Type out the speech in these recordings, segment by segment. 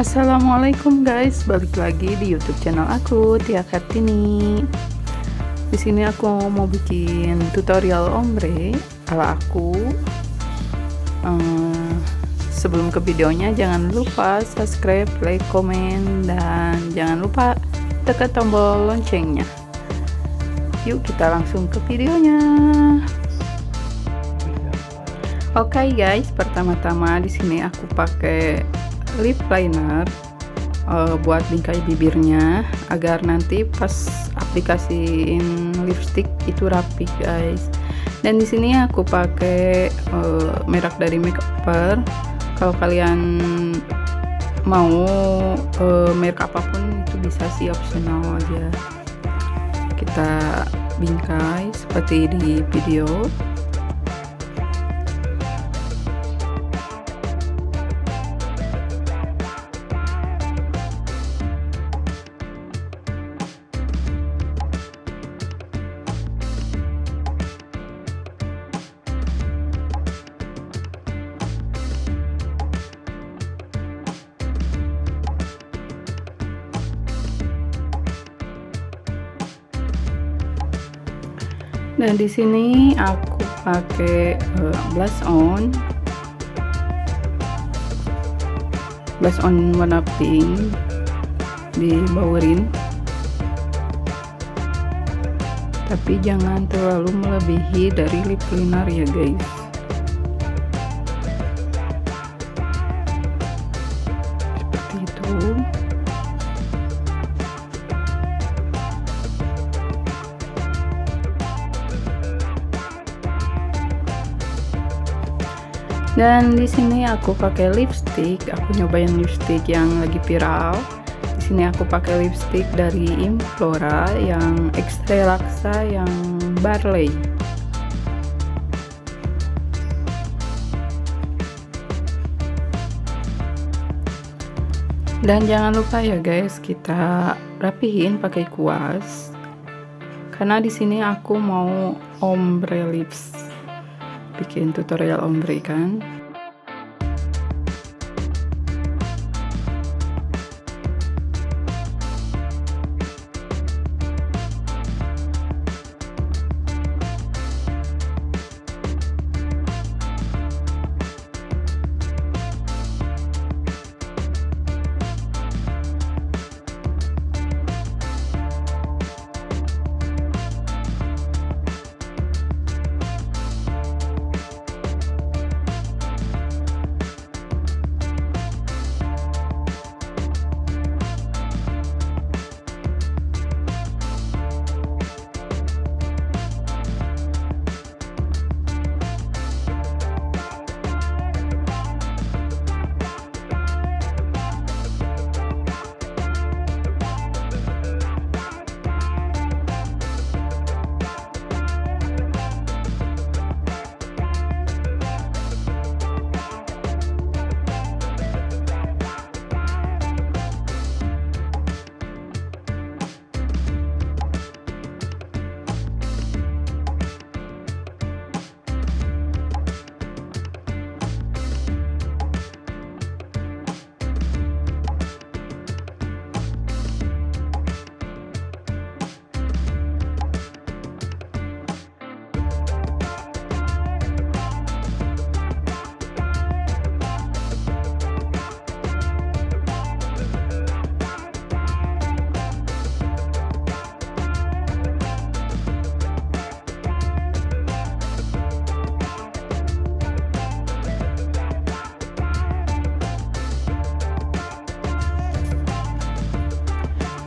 Assalamualaikum guys, balik lagi di YouTube channel aku, Tia Kartini. Di sini aku mau bikin tutorial ombre ala aku. Sebelum ke videonya, jangan lupa subscribe, like, komen, dan jangan lupa tekan tombol loncengnya. Yuk kita langsung ke videonya. Oke guys, pertama-tama di sini aku pakai lip liner buat bingkai bibirnya agar nanti pas aplikasiin lipstick itu rapi guys. Dan di sini aku pakai merek dari Makeover. Kalau kalian mau merek apapun itu bisa sih, opsional aja. Kita bingkai seperti di video. Dan di sini aku pakai blush on warna pink, dibawerin, tapi jangan terlalu melebihi dari lip liner ya guys. Seperti itu. Dan di sini aku pakai lipstick, aku nyobain lipstick yang lagi viral. Di sini aku pakai lipstick dari Implora yang Extra Laksa yang Barley. Dan jangan lupa ya guys, kita rapihin pakai kuas. Karena di sini aku mau ombre lips. Bikin tutorial ombre kan.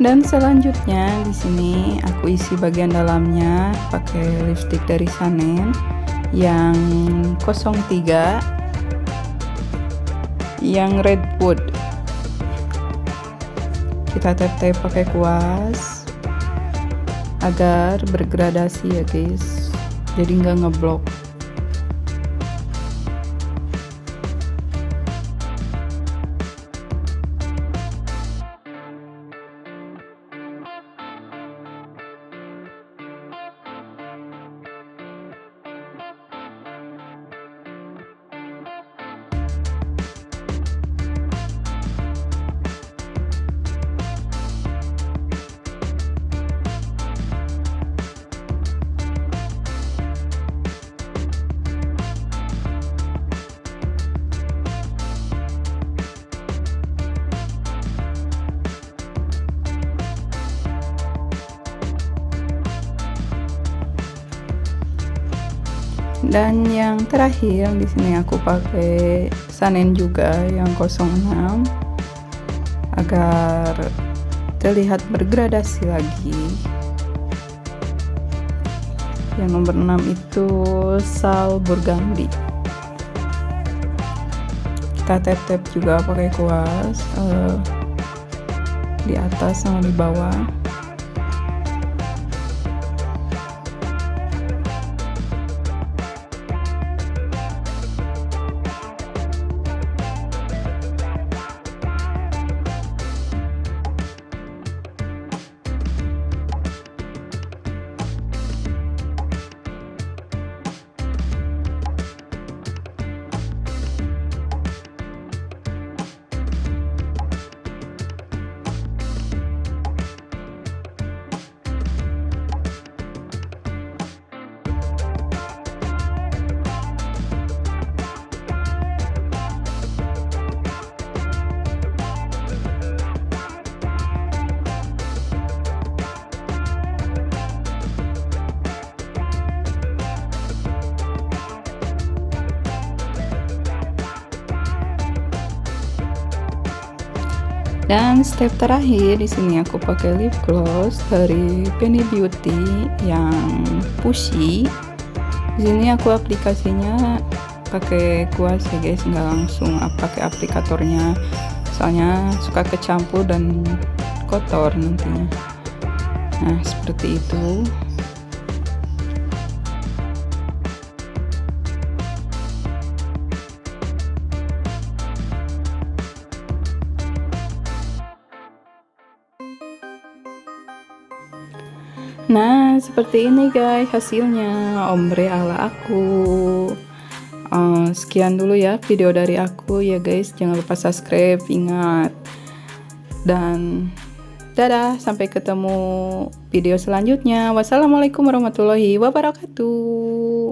Dan selanjutnya di sini aku isi bagian dalamnya pakai lipstick dari Chanel yang 03 yang Redwood. Kita tap-tap pakai kuas agar bergradasi ya guys, jadi nggak ngeblok. Dan yang terakhir di sini aku pakai Sanen juga yang 06 agar terlihat bergradasi lagi. Yang nomor 6 itu Sal Burgundy. Kita tap-tap juga pakai kuas di atas sama di bawah. Dan step terakhir di sini aku pakai lip gloss dari Penny Beauty yang pushy. Di sini aku aplikasinya pakai kuas ya guys, nggak langsung pakai aplikatornya, soalnya suka kecampur dan kotor nantinya. Nah seperti itu. Nah seperti ini guys hasilnya ombre ala aku. Sekian dulu ya video dari aku ya guys, jangan lupa subscribe, ingat, dan dadah, sampai ketemu video selanjutnya. Wassalamualaikum warahmatullahi wabarakatuh.